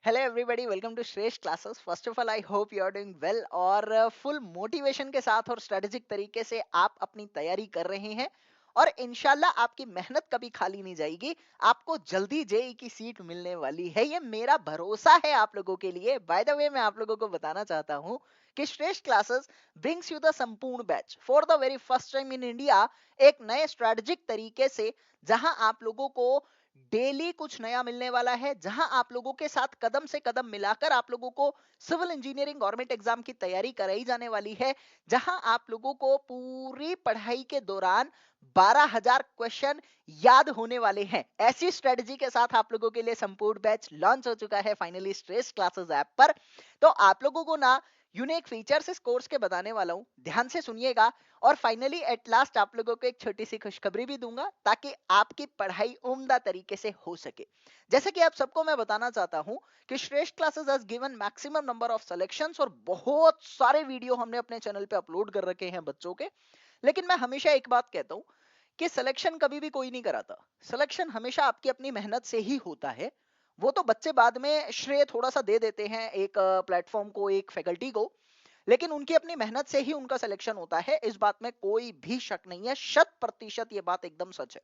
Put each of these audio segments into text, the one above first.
Hello everybody, welcome to Shreshth classes. First of all I hope you are doing well और full motivation के साथ और strategic तरीके से आप अपनी तैयारी कर रहे हैं और इंशाल्लाह आपकी मेहनत कभी खाली नहीं जाएगी। आपको जल्दी जेई की सीट मिलने वाली है, ये मेरा भरोसा है आप लोगों के लिए। बाय द वे, मैं आप लोगों को बताना चाहता हूं कि श्रेष्ठ क्लासेस ब्रिंग्स यू द संपूर्ण batch for the very first time in India, एक नए स्ट्रेटेजिक तरीके से, जहां आप लोगों को डेली कुछ नया मिलने वाला है, जहां आप लोगों के साथ कदम से कदम मिलाकर आप लोगों को सिविल इंजीनियरिंग गवर्नमेंट एग्जाम की तैयारी कराई जाने वाली है, जहां आप लोगों को पूरी पढ़ाई के दौरान 12,000 क्वेश्चन याद होने वाले हैं। ऐसी स्ट्रेटजी के साथ आप लोगों के लिए संपूर्ण बैच लॉन्च हो चुका है फाइनली स्ट्रेस क्लासेस ऐप पर। तो आप लोगों को ना यूनिक फीचर्स इस कोर्स के बताने वाला हूं, ध्यान से सुनिएगा। और फाइनली एट लास्ट आप लोगों को एक छोटी सी खुशखबरी भी दूंगा ताकि आपकी पढ़ाई उम्दा तरीके से हो सके। जैसे कि आप सबको मैं बताना चाहता हूं कि श्रेष्ठ classes has given maximum number of selections और बहुत सारे वीडियो हमने अपने चैनल पे अपलोड कर रखे हैं बच्चों के। लेकिन मैं हमेशा एक बात कहता हूं कि सिलेक्शन कभी भी कोई नहीं कराता। सिलेक्शन हमेशा आपकी अपनी मेहनत से ही होता है। वो तो बच्चे बाद में श्रेय थोड़ा सा दे देते हैं एक प्लेटफॉर्म को, एक फैकल्टी को, लेकिन उनकी अपनी मेहनत से ही उनका सिलेक्शन होता है। इस बात में कोई भी शक नहीं है, 100% ये बात एकदम सच है।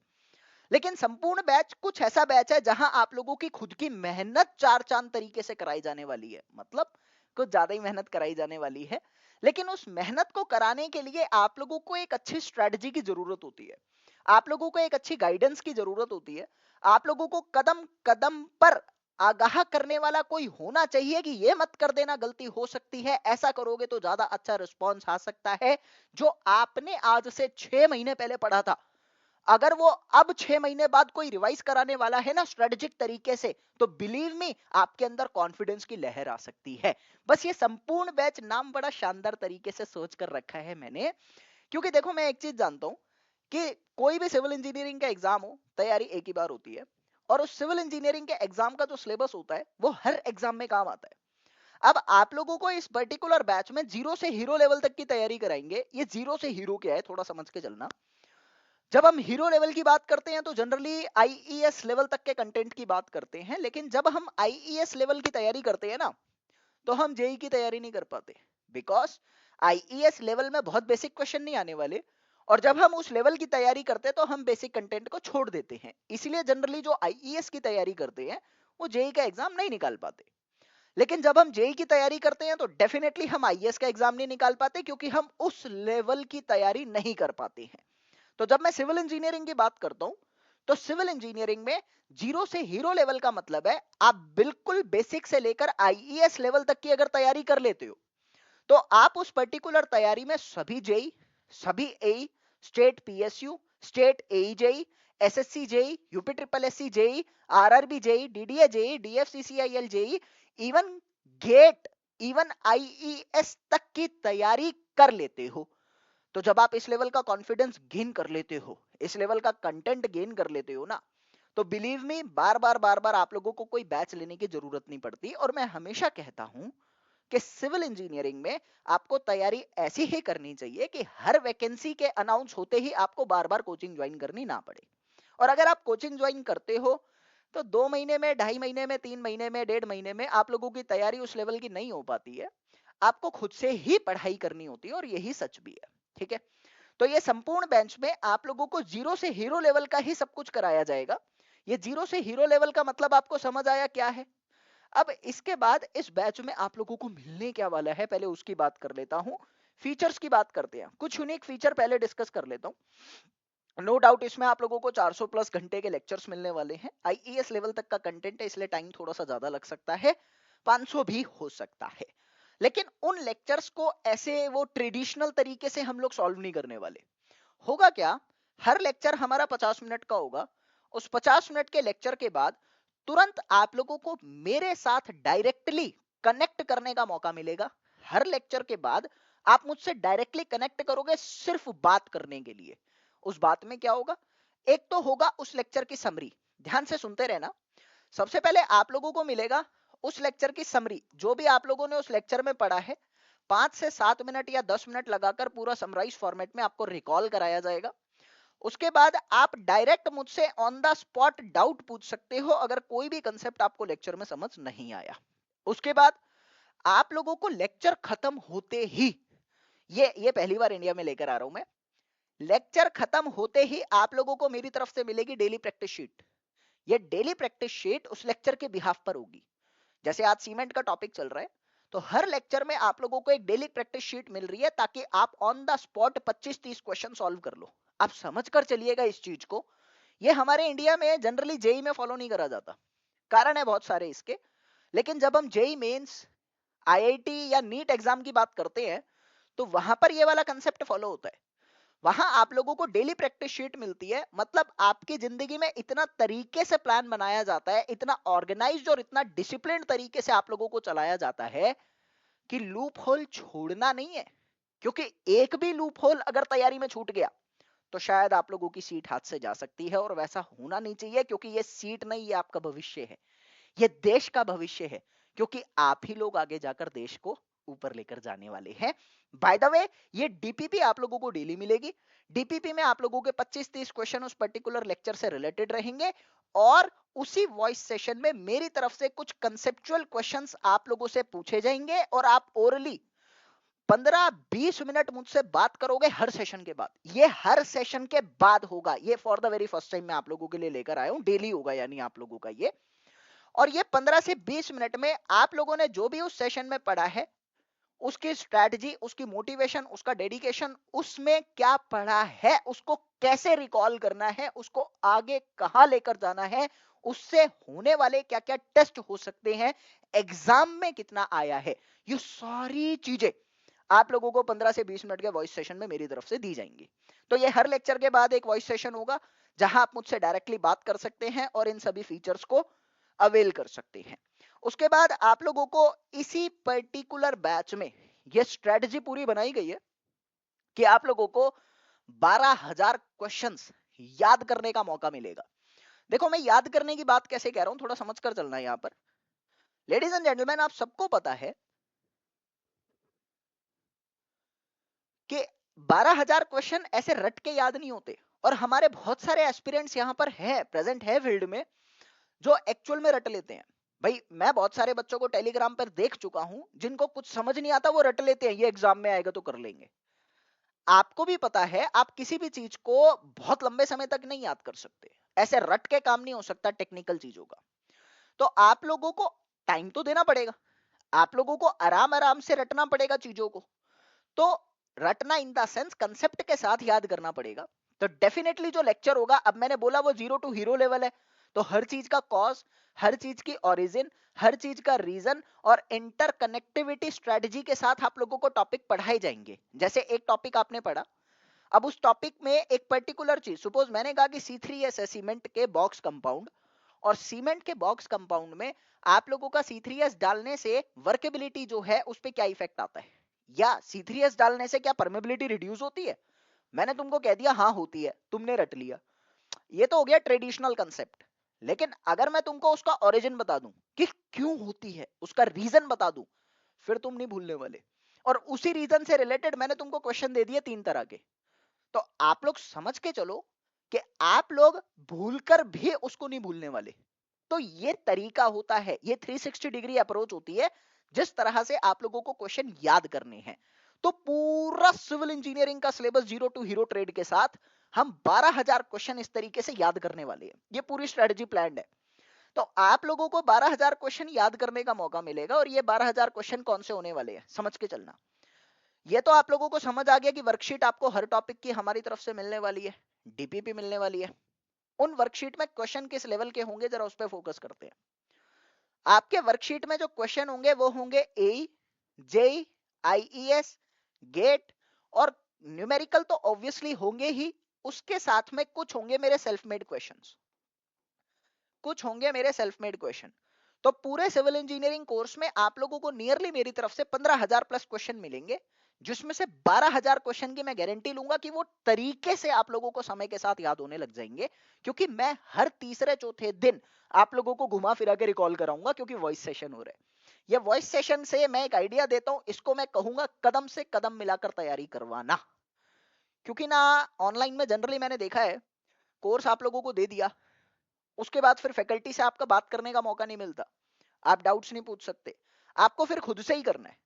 लेकिन संपूर्ण बैच कुछ ऐसा बैच है जहां आप लोगों की खुद की मेहनत चार चांद तरीके से कराई जाने वाली है, मतलब कुछ ज्यादा ही मेहनत कराई जाने वाली है। लेकिन उस मेहनत को कराने के लिए आप लोगों को एक अच्छी स्ट्रेटजी की जरूरत होती है, आप लोगों को एक अच्छी गाइडेंस की जरूरत होती है। आप लोगों को कदम कदम पर आगाह करने वाला कोई होना चाहिए कि ये मत कर देना, गलती हो सकती है, ऐसा करोगे तो ज्यादा अच्छा रिस्पॉन्स आ सकता है। जो आपने आज से 6 महीने पहले पढ़ा था, अगर वो अब 6 महीने बाद कोई रिवाइज कराने वाला है ना स्ट्रेटेजिक तरीके से, तो बिलीव मी आपके अंदर कॉन्फिडेंस की लहर आ सकती है। बस ये संपूर्ण बैच नाम बड़ा शानदार तरीके से सोच कर रखा है मैंने, क्योंकि देखो मैं एक चीज जानता हूं कि कोई भी सिविल इंजीनियरिंग का एग्जाम हो, तैयारी एक ही बार होती है। और उस सिविल इंजीनियरिंग के एग्जाम का जो सिलेबस होता है वो हर एग्जाम में काम आता है। अब आप लोगों को इस पर्टिकुलर बैच में जीरो से हीरो लेवल तक की तैयारी कराएंगे। ये जीरो से हीरो क्या है, थोड़ा समझ के चलना। जब हम हीरो लेवल की बात करते हैं तो जनरली आईईएस लेवल तक के कंटेंट की बात करते हैं, लेकिन जब हम आईईएस लेवल की तैयारी करते हैं ना, तो हम जेई की तैयारी नहीं कर पाते। बिकॉज आईईएस लेवल में बहुत बेसिक क्वेश्चन नहीं आने वाले, और जब हम उस लेवल की तैयारी करते हैं तो हम बेसिक कंटेंट को छोड़ देते हैं। इसलिए जनरली जो आईईएस की तैयारी करते हैं वो जेई का एग्जाम नहीं निकाल पाते। लेकिन जब हम जेई की तैयारी करते हैं तो डेफिनेटली हम आईएएस का एग्जाम नहीं निकाल पाते, क्योंकि हम उस लेवल की तैयारी नहीं कर पाते हैं। तो जब मैं सिविल इंजीनियरिंग की बात करता हूं, तो सिविल इंजीनियरिंग में जीरो से हीरो लेवल का मतलब है आप बिल्कुल बेसिक से लेकर आईईएस लेवल तक की अगर तैयारी कर लेते हो, तो आप उस पर्टिकुलर तैयारी में सभी जेई, सभी AE, state PSU, state AE JE, SSC JE, UP triple SC JE, RRB JE, DDA JE, DFCCIL JE, even GATE, even IES तक की तैयारी कर लेते हो। तो जब आप इस लेवल का कॉन्फिडेंस गेन कर लेते हो, इस लेवल का कंटेंट गेन कर लेते हो ना, तो बिलीव मी बार बार आप लोगों को कोई बैच लेने की जरूरत नहीं पड़ती। और मैं हमेशा कहता हूं कि सिविल इंजीनियरिंग में आपको तैयारी ऐसी ही करनी चाहिए कि हर वैकेंसी के अनाउंस होते ही आपको बार बार कोचिंग ज्वाइन करनी ना पड़े। और अगर आप कोचिंग ज्वाइन करते हो तो 2 महीने में, 2.5 महीने में, 3 महीने में, 1.5 महीने में आप लोगों की तैयारी उस लेवल की नहीं हो पाती है। आपको खुद से ही पढ़ाई करनी होती है, और यही सच भी है। ठीक है। तो ये संपूर्ण बेंच में आप लोगों को जीरो से हीरो लेवल का ही सब कुछ कराया जाएगा। ये जीरो से हीरो लेवल का मतलब आपको समझ आया क्या है? अब इसके बाद इस बैच में आप लोगों को मिलने क्या वाला है, पहले उसकी बात कर लेता हूं। फीचर्स की बात करते हैं, कुछ यूनिक फीचर पहले डिस्कस कर लेता हूं। नो डाउट इसमें आप लोगों को 400 प्लस घंटे के लेक्चर्स मिलने वाले हैं। आईईएस लेवल तक का कंटेंट है, इसलिए टाइम थोड़ा सा ज्यादा लग सकता है, 500 भी हो सकता है। लेकिन उन लेक्चर्स को ऐसे वो ट्रेडिशनल तरीके से हम लोग सॉल्व नहीं करने वाले। होगा क्या, हर लेक्चर हमारा 50 मिनट का होगा। उस 50 मिनट के लेक्चर के बाद तुरंत आप लोगों को मेरे साथ डायरेक्टली कनेक्ट करने का मौका मिलेगा। हर लेक्चर के बाद आप मुझसे डायरेक्टली कनेक्ट करोगे सिर्फ बात करने के लिए। उस बात में क्या होगा, एक तो होगा उस लेक्चर की समरी। ध्यान से सुनते रहना। सबसे पहले आप लोगों को मिलेगा उस लेक्चर की समरी, जो भी आप लोगों ने उस लेक्चर में पढ़ा है। 5 से 7 मिनट या 10 मिनट लगाकर पूरा समराइज फॉर्मेट में आपको रिकॉल कराया जाएगा। उसके बाद आप डायरेक्ट मुझसे ऑन द स्पॉट डाउट पूछ सकते हो अगर कोई भी कंसेप्ट आपको लेक्चर में समझ नहीं आया। उसके बाद आप लोगों को लेक्चर खत्म होते ही, ये पहली बार इंडिया में लेकर आ रहा हूं मैं, लेक्चर खत्म होते ही आप लोगों को मेरी तरफ से मिलेगी डेली प्रैक्टिस शीट। ये डेली प्रैक्टिस शीट उस लेक्चर के बिहाफ पर होगी। जैसे आज सीमेंट का टॉपिक चल रहा है, तो हर लेक्चर में आप लोगों को एक डेली प्रैक्टिस शीट मिल रही है ताकि आप on the spot 25-30 question solve कर लो। आप समझ कर चलिएगा इस चीज को। ये हमारे इंडिया में जनरली जेई में फॉलो नहीं करा जाता, कारण है बहुत सारे इसके। लेकिन जब हम जेई मेंस, आईआईटी या नीट एग्जाम की बात करते हैं, तो वहां पर ये वाला कंसेप्ट फॉलो होता है। वहां आप लोगों को डेली प्रैक्टिस शीट मिलती है, मतलब आपकी जिंदगी में इतना तरीके से प्लान बनाया जाता है, इतना ऑर्गेनाइज्ड और इतना डिसिप्लिन तरीके से आप लोगों को चलाया जाता है कि लूप होल छोड़ना नहीं है। क्योंकि एक भी लूप होल अगर तैयारी में छूट गया तो शायद आप लोगों की सीट हाथ से जा सकती है, और वैसा होना नहीं चाहिए, क्योंकि ये सीट नहीं, ये आपका भविष्य है, ये देश का भविष्य है, क्योंकि आप ही लोग आगे जाकर देश को ऊपर लेकर जाने वाले हैं। बाय द वे, ये डीपीपी आप लोगों को डेली मिलेगी। डीपीपी में आप लोगों के 25-30 क्वेश्चन उस पर्टिकुलर लेक्चर से रिलेटेड रहेंगे, और उसी वॉइस सेशन में मेरी तरफ से कुछ कंसेप्चुअल क्वेश्चंस आप लोगों से पूछे जाएंगे, और आप ओरली 15-20 मिनट मुझसे बात करोगे हर सेशन के बाद। ये हर सेशन के बाद होगा, ये for the very first time मैं आप लोगों के लिए लेकर आया हूं, डेली होगा यानी आप लोगों का ये। और ये 15 से 20 मिनट में आप लोगों ने जो भी उस सेशन में पढ़ा है, उसकी स्ट्रैटेजी, उसकी मोटिवेशन, उसका डेडिकेशन, उसमें क्या पढ़ा है, उसको कैसे रिकॉल करना है, उसको आगे कहां लेकर जाना है, उससे होने वाले क्या क्या टेस्ट हो सकते हैं, एग्जाम में कितना आया है, ये सारी चीजें आप लोगों को 15 से 20 मिनट के वॉइस सेशन में मेरी तरफ से दी जाएंगी। तो ये हर लेक्चर के बाद एक वॉइस सेशन होगा जहां आप मुझसे डायरेक्टली बात कर सकते हैं और इन सभी फीचर्स को अवेल कर सकते हैं। उसके बाद आप लोगों को इसी पर्टिकुलर बैच में ये स्ट्रेटजी पूरी बनाई गई है कि आप लोगों को 12,000 क्वेश्चंस याद करने का मौका मिलेगा। देखो, मैं याद करने की बात कैसे कह रहा हूं, थोड़ा समझ कर चलना है यहां पर। लेडीज एंड जेंटलमैन, आप सबको पता है कि 12,000 क्वेश्चन ऐसे रट के याद नहीं होते, और हमारे बहुत सारे एस्पिरेंट्स यहां पर है, प्रेजेंट है फील्ड में, जो एक्चुअल में रट लेते हैं। भाई, मैं बहुत सारे बच्चों को टेलीग्राम पर देख चुका हूं जिनको कुछ समझ नहीं आता, वो रट लेते हैं, ये एग्जाम में आएगा तो कर लेंगे। आपको भी पता है आप किसी भी चीज को बहुत लंबे समय तक नहीं याद कर सकते, ऐसे रट के काम नहीं हो सकता टेक्निकल चीजों का। तो आप लोगों को टाइम तो देना पड़ेगा, आप लोगों को आराम आराम से रटना पड़ेगा चीजों को। तो रटना इन द सेंस कंसेप्ट के साथ याद करना पड़ेगा। तो डेफिनेटली जो लेक्चर होगा, अब मैंने बोला वो 0 टू हीरो लेवल है, तो हर चीज का कॉज, हर चीज की ओरिजिन, हर चीज का रीजन और इंटरकनेक्टिविटी स्ट्रेटजी के साथ आप लोगों को टॉपिक पढ़ाए जाएंगे। जैसे एक टॉपिक आपने पढ़ा, अब उस टॉपिक में एक पर्टिकुलर चीज, सपोज मैंने कहा कि C3S है सीमेंट के बॉक्स कंपाउंड, और सीमेंट के बॉक्स कंपाउंड में आप लोगों का C3S डालने से वर्केबिलिटी जो है उस पर क्या इफेक्ट आता है, या C3S डालने से क्या परमेबिलिटी रिड्यूस होती है। मैंने तुमको कह दिया हाँ होती है, तुमने रट लिया, ये तो हो गया ट्रेडिशनल कंसेप्ट। लेकिन अगर मैं तुमको उसका ओरिजिन बता दूं कि क्यों होती है, उसका रीजन बता दूं, फिर तुम नहीं भूलने वाले। और उसी रीजन से रिलेटेड मैंने तुमको क्वेश्चन दे दिए 3 तरह के। तो आप लोग समझ के चलो कि आप लोग भूलकर भी उसको नहीं भूलने वाले। तो ये तरीका होता है, ये 360 डिग्री अप्रोच होती है जिस तरह से आप लोगों को क्वेश्चन याद करने हैं। तो पूरा सिविल इंजीनियरिंग का सिलेबस 0 टू हीरो ट्रेड के साथ हम 12,000 क्वेश्चन इस तरीके से याद करने वाले हैं। ये पूरी स्ट्रेटजी प्लान है। तो आप लोगों को 12,000 क्वेश्चन याद करने का मौका मिलेगा, और ये 12,000 क्वेश्चन कौन से होने वाले हैं समझ के चलना। ये तो आप लोगों को समझ आ गया कि वर्कशीट आपको हर टॉपिक की हमारी तरफ से मिलने वाली है, डीपीपी मिलने वाली है। उन वर्कशीट में क्वेश्चन किस लेवल के होंगे, जरा उस पर फोकस करते हैं। आपके वर्कशीट में जो क्वेश्चन होंगे वो होंगे ए, जे, आईईएस, गेट, और न्यूमेरिकल तो ऑब्वियसली होंगे ही, उसके साथ में कुछ होंगे मेरे सेल्फ मेड क्वेश्चंस, कुछ होंगे मेरे सेल्फ मेड क्वेश्चन। तो पूरे सिविल इंजीनियरिंग कोर्स में आप लोगों को नियरली मेरी तरफ से 15,000 प्लस क्वेश्चन मिलेंगे, जिसमें से 12,000 क्वेश्चन की मैं गारंटी लूंगा कि वो तरीके से आप लोगों को समय के साथ याद होने लग जाएंगे, क्योंकि मैं हर तीसरे चौथे दिन आप लोगों को घुमा फिरा के रिकॉल कराऊंगा, क्योंकि वॉइस सेशन हो रहा है। ये वॉइस सेशन से मैं एक आइडिया देता हूं, इसको मैं कहूंगा कदम से कदम मिलाकर तैयारी करवाना। क्योंकि ना ऑनलाइन में जनरली मैंने देखा है, कोर्स आप लोगों को दे दिया, उसके बाद फिर फैकल्टी से आपका बात करने का मौका नहीं मिलता, आप डाउट्स नहीं पूछ सकते, आपको फिर खुद से ही करना है,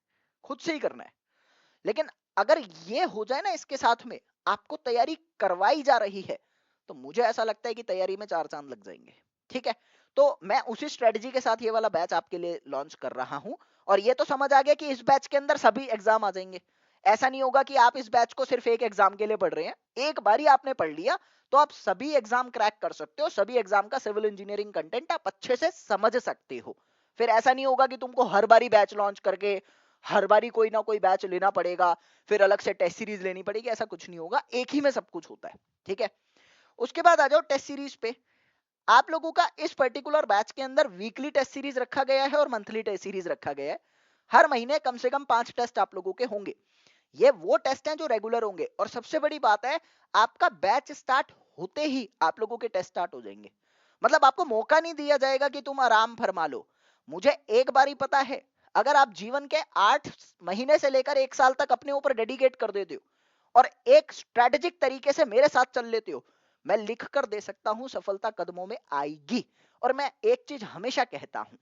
खुद से ही करना है। लेकिन अगर ये हो जाए ना, इसके साथ में आपको तैयारी करवाई जा रही है, तो मुझे ऐसा लगता है कि तैयारी में चार चांद लग जाएंगे। ठीक है, तो मैं उसी स्ट्रेटजी के साथ ये वाला बैच आपके लिए लॉन्च कर रहा हूं। और ये तो समझ आ गया कि इस बैच के अंदर सभी एग्जाम आ जाएंगे। ऐसा नहीं होगा कि आप इस बैच को सिर्फ एक एग्जाम के लिए पढ़ रहे हैं, एक बार ही आपने पढ़ लिया तो आप सभी एग्जाम क्रैक कर सकते हो, सभी एग्जाम का सिविल इंजीनियरिंग कंटेंट आप अच्छे से समझ सकते हो। फिर ऐसा नहीं होगा कि तुमको हर बारी बैच लॉन्च करके हर बारी कोई ना कोई बैच लेना पड़ेगा, फिर अलग से टेस्ट सीरीज लेनी पड़ेगी, ऐसा कुछ नहीं होगा, एक ही में सब कुछ होता है। ठीक है, उसके बाद आ जाओ टेस्ट सीरीज पे। आप लोगों का इस पर्टिकुलर बैच के अंदर वीकली टेस्ट सीरीज रखा गया है और मंथली टेस्ट सीरीज रखा गया है। हर महीने कम से कम 5 टेस्ट आप लोगों के होंगे। ये वो टेस्ट हैं जो रेगुलर होंगे, और सबसे बड़ी बात है, आपका बैच स्टार्ट होते ही आप लोगों के टेस्ट स्टार्ट हो जाएंगे। मतलब आपको मौका नहीं दिया जाएगा कि तुम आराम फरमा लो। मुझे एक बार ही पता है, अगर आप जीवन के 8 महीने से लेकर 1 साल तक अपने ऊपर डेडिकेट कर देते हो और एक स्ट्रेटेजिक तरीके से मेरे साथ चल लेते हो, मैं लिख कर दे सकता हूं सफलता कदमों में आएगी। और मैं एक चीज हमेशा कहता हूं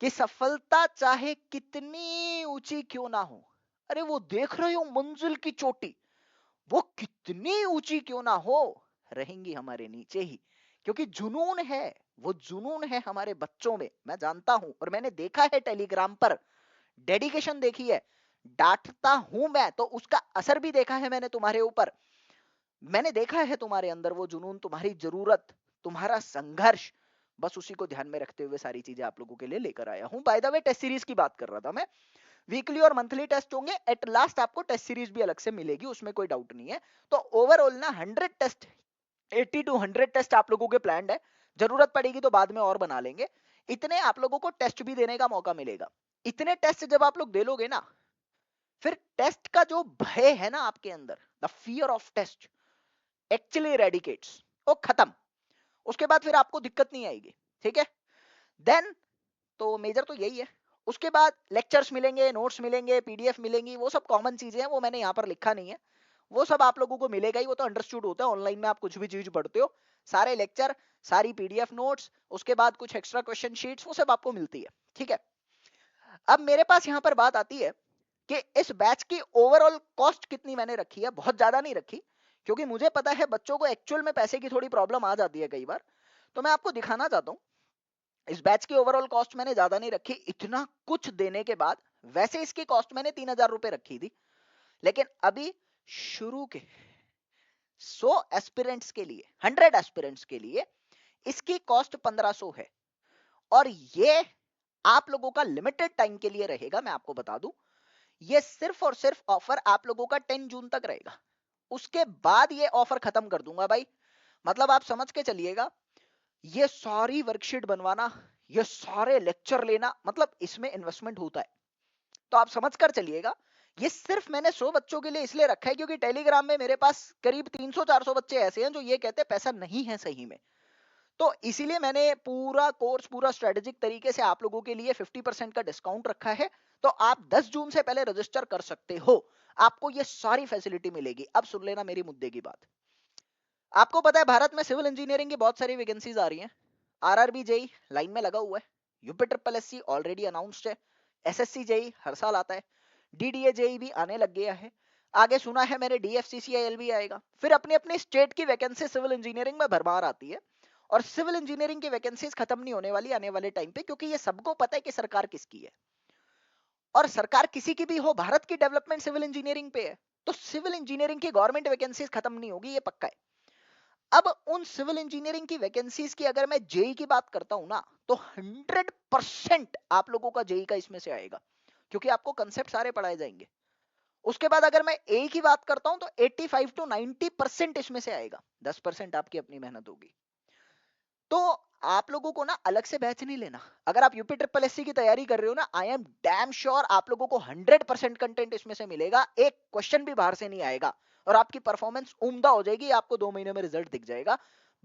कि सफलता चाहे कितनी ऊंची क्यों ना हो, अरे वो देख रहे हो मंजिल की चोटी, वो कितनी ऊंची क्यों ना हो, रहेंगी हमारे नीचे ही। क्योंकि जुनून है, वो जुनून है हमारे बच्चों में, मैं जानता हूं और मैंने देखा है टेलीग्राम पर डेडिकेशन देखी है। डांटता हूं मैं तो उसका असर भी देखा है मैंने तुम्हारे ऊपर। मैंने देखा है तुम्हारे अंदर वो जुनून, तुम्हारी जरूरत, तुम्हारा संघर्ष। बस उसी को ध्यान में रखते हुए सारी चीजें आप लोगों के लिए लेकर आया हूं। By the way, test series की बात कर रहा था मैं। वीकली और मंथली टेस्ट होंगे, एट लास्ट आपको टेस्ट सीरीज भी अलग से मिलेगी, उसमें कोई डाउट नहीं है। तो ओवरऑल ना 100 टेस्ट, 80 टू 100 टेस्ट आप लोगों के प्लान्ड है। जरूरत पड़ेगी तो बाद में और बना लेंगे। इतने आप लोगों को टेस्ट भी देने का मौका मिलेगा। इतने टेस्ट जब आप लोग दे लोगे ना, फिर टेस्ट का जो भय है ना आपके अंदर, the fear of test actually eradicates, वो खत्म। उसके बाद फिर आपको दिक्कत नहीं आएगी। ठीक है, देन तो मेजर तो यही है। उसके बाद लेक्चर्स मिलेंगे, नोट्स मिलेंगे, पीडीएफ मिलेंगी, वो सब कॉमन चीजें हैं, वो मैंने यहाँ पर लिखा नहीं है। वो सब आप लोगों को मिलेगा ही, वो तो अंडरस्टूड होता है। ऑनलाइन में आप कुछ भी चीज पढ़ते हो, सारे लेक्चर, सारी पीडीएफ नोट्स, उसके बाद कुछ एक्स्ट्रा क्वेश्चन शीट्स, वो सब आपको मिलती है। ठीक है, अब मेरे पास यहाँ पर बात आती है कि इस बैच की ओवरऑल कॉस्ट कितनी मैंने रखी है। बहुत ज्यादा नहीं रखी, क्योंकि मुझे पता है बच्चों को एक्चुअल में पैसे की थोड़ी प्रॉब्लम आ जाती है कई बार। तो मैं आपको दिखाना चाहता हूँ, इस बैच की ओवरऑल कॉस्ट मैंने ज्यादा नहीं रखी। इतना कुछ देने के बाद, वैसे इसकी कॉस्ट मैंने 3,000 रुपए रखी थी, लेकिन अभी शुरू के 100 एस्पिरेंट्स के लिए, 100 एस्पिरेंट्स के लिए इसकी कॉस्ट 1500 है। और ये आप लोगों का लिमिटेड टाइम के लिए रहेगा। मैं आपको बता दूं, ये सिर्फ और सिर्फ ऑफर आप लोगों का 10 जून तक रहेगा। उसके बाद ये ऑफर खत्म कर दूंगा भाई। मतलब आप समझ के चलिएगा, ये सारी वर्कशीट बनवाना, ये सारे लेक्चर लेना, मतलब इसमें इन्वेस्टमेंट होता है। तो आप समझ कर चलिएगा, ये सिर्फ मैंने 100 बच्चों के लिए इसलिए रखा है क्योंकि टेलीग्राम में मेरे पास करीब 300-400 बच्चे ऐसे हैं जो ये कहते हैं पैसा नहीं है सही में। तो इसीलिए मैंने पूरा कोर्स, पूरा स्ट्रेटेजिक तरीके से आप लोगों के लिए 50% का डिस्काउंट रखा है। तो आप 10 जून से पहले रजिस्टर कर सकते हो, आपको ये सारी फैसिलिटी मिलेगी। अब सुन लेना मेरी मुद्दे की बात। आपको पता है भारत में सिविल इंजीनियरिंग की बहुत सारी वैकेंसीज आ रही हैं। आरआरबी जेई लाइन में लगा हुआ है, UP triple SC already announced है, एसएससी जेई हर साल आता है, डीडीए जेई भी आने लग गया है। आगे सुना है मैंने डीएफसीसीआईएल भी आएगा। फिर अपनी अपनी स्टेट की वैकेंसी सिविल इंजीनियरिंग में भरमार आती है। और सिविल इंजीनियरिंग की वैकेंसीज खत्म नहीं होने वाली आने वाले टाइम पे, क्योंकि ये सबको पता है कि सरकार किसकी है। और सरकार किसी की भी हो, भारत की डेवलपमेंट सिविल इंजीनियरिंग पे है। तो सिविल इंजीनियरिंग की गवर्नमेंट वैकेंसीज खत्म नहीं होगी, ये पक्का है। अब उन सिविल इंजीनियरिंग की वैकेंसीज की अगर मैं जेई की बात करता हूं ना, तो 100% आप लोगों का जेई का इसमें से आएगा, क्योंकि आपको कंसेप्ट सारे पढ़ाए जाएंगे। उसके बाद अगर मैं ए की बात करता हूं तो 85 टू 90% इसमें से आएगा, 10% आपकी अपनी मेहनत होगी। तो आप लोगों को ना अलग से बैच नहीं लेना। अगर आप यूपी ट्रिपल एससी की तैयारी कर रहे हो ना, आई एम डैम श्योर आप लोगों को 100% कंटेंट इसमें से मिलेगा, एक क्वेश्चन भी बाहर से नहीं आएगा, और आपकी परफॉर्मेंस उम्दा हो जाएगी, आपको 2 महीने में रिजल्ट दिख जाएगा।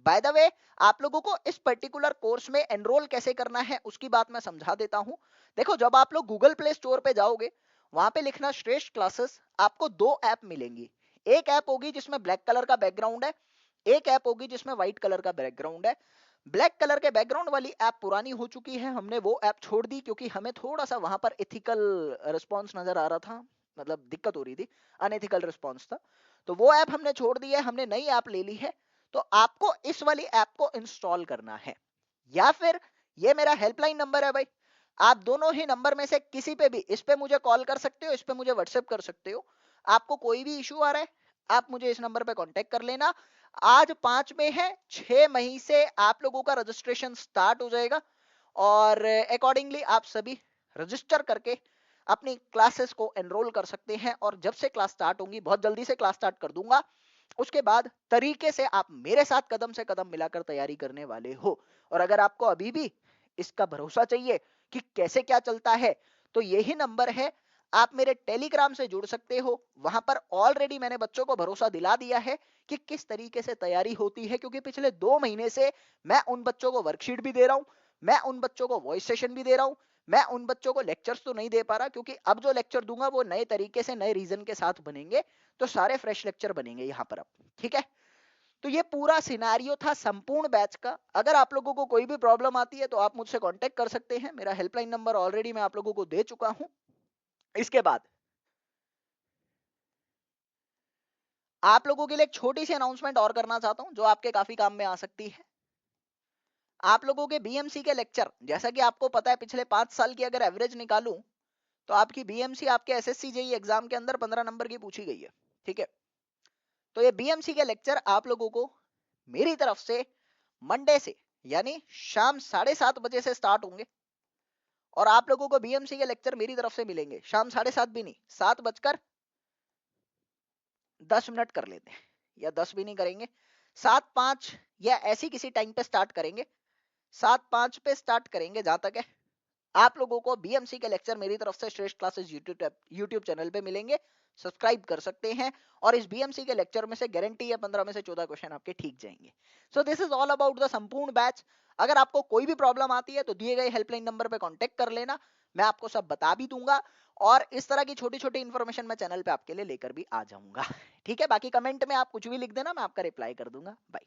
बाय द वे, आप लोगों को इस पर्टिकुलर कोर्स में एनरोल कैसे करना है उसकी बात मैं समझा देता हूं। देखो, जब आप लोग गूगल प्ले स्टोर पे जाओगे, वहां पे लिखना श्रेष्ठ क्लासेस, आपको 2 ऐप मिलेंगी। एक ऐप होगी जिसमें ब्लैक कलर का बैकग्राउंड है, एक ऐप होगी जिसमें व्हाइट कलर का बैकग्राउंड है। ब्लैक कलर के बैकग्राउंड वाली ऐप पुरानी हो चुकी है, हमने वो ऐप छोड़ दी क्योंकि हमें थोड़ा सा वहां पर एथिकल रिस्पॉन्स नजर आ रहा था, मतलब दिक्कत हो रही थी, अनएथिकल रिस्पॉन्स था। तो वो ऐप हमने छोड़ दी है, हमने नई ऐप ले ली है। तो आपको इस वाली ऐप को इंस्टॉल करना है, या फिर ये मेरा हेल्पलाइन नंबर है भाई, आप दोनों ही नंबर में से किसी पे भी, इस पे मुझे कॉल कर सकते हो, इस पे मुझे व्हाट्सएप कर सकते हो। आपको कोई भी इशू आ रहा है, आप मुझे इस नंबर पे कांटेक्ट कर लेना। आज 5 में है, 6 मई से आप लोगों का रजिस्ट्रेशन स्टार्ट हो जाएगा, और अकॉर्डिंगली आप सभी रजिस्टर करके अपनी क्लासेस को एनरोल कर सकते हैं। और जब से क्लास स्टार्ट होंगी, बहुत जल्दी से क्लास स्टार्ट कर दूंगा, उसके बाद तरीके से आप मेरे साथ कदम से कदम मिलाकर तैयारी करने वाले हो। और अगर आपको अभी भी इसका भरोसा चाहिए कि कैसे क्या चलता है, तो यही नंबर है, आप मेरे टेलीग्राम से जुड़ सकते हो। वहां पर ऑलरेडी मैंने बच्चों को भरोसा दिला दिया है कि किस तरीके से तैयारी होती है, क्योंकि पिछले 2 महीने से मैं उन बच्चों को वर्कशीट भी दे रहा हूं, मैं उन बच्चों को वॉइस सेशन भी दे रहा हूं, मैं उन बच्चों को लेक्चर्स तो नहीं दे पा रहा, क्योंकि अब जो लेक्चर दूंगा वो नए तरीके से नए रीजन के साथ बनेंगे, तो सारे फ्रेश लेक्चर बनेंगे यहाँ पर अब। ठीक है, तो ये पूरा सिनारियो था संपूर्ण बैच का। अगर आप लोगों को कोई भी प्रॉब्लम आती है तो आप मुझसे कांटेक्ट कर सकते हैं, मेरा हेल्पलाइन नंबर ऑलरेडी मैं आप लोगों को दे चुका हूं। इसके बाद आप लोगों के लिए एक छोटी सी अनाउंसमेंट और करना चाहता हूं, जो आपके काफी काम में आ सकती है। आप लोगों के बीएमसी के लेक्चर, जैसा कि आपको पता है, पिछले 5 साल की अगर एवरेज निकालूं तो आपकी बीएमसी आपके एसएससी जेई एग्जाम के अंदर 15 नंबर की पूछी गई है। ठीक है, तो ये बीएमसी के लेक्चर आप लोगों को मेरी तरफ से मंडे से, यानी शाम 7:30 बजे से स्टार्ट होंगे, और आप लोगों को बीएमसी के लेक्चर मेरी तरफ से मिलेंगे शाम 7:30 भी नहीं, 7:10 कर लेते हैं, या 10 भी नहीं करेंगे, 7:05 या ऐसी किसी टाइम पे स्टार्ट करेंगे, 7:05 पे स्टार्ट करेंगे। जहां तक है, आप लोगों को बीएमसी के लेक्चर मेरी तरफ से श्रेष्ठ क्लासेस यूट्यूब चैनल पे मिलेंगे, सब्सक्राइब कर सकते हैं। और इस बीएमसी के लेक्चर में से गारंटी है 15 में से 14 क्वेश्चन आपके ठीक जाएंगे। So this is all about the संपूर्ण बैच। अगर आपको कोई भी प्रॉब्लम आती है तो दिए गए हेल्पलाइन नंबर पे कांटेक्ट कर लेना, मैं आपको सब बता भी दूंगा, और इस तरह की छोटी छोटी इन्फॉर्मेशन मैं चैनल पे आपके लिए लेकर भी आ जाऊंगा। ठीक है, बाकी कमेंट में आप कुछ भी लिख देना, मैं आपका रिप्लाई कर दूंगा। बाय।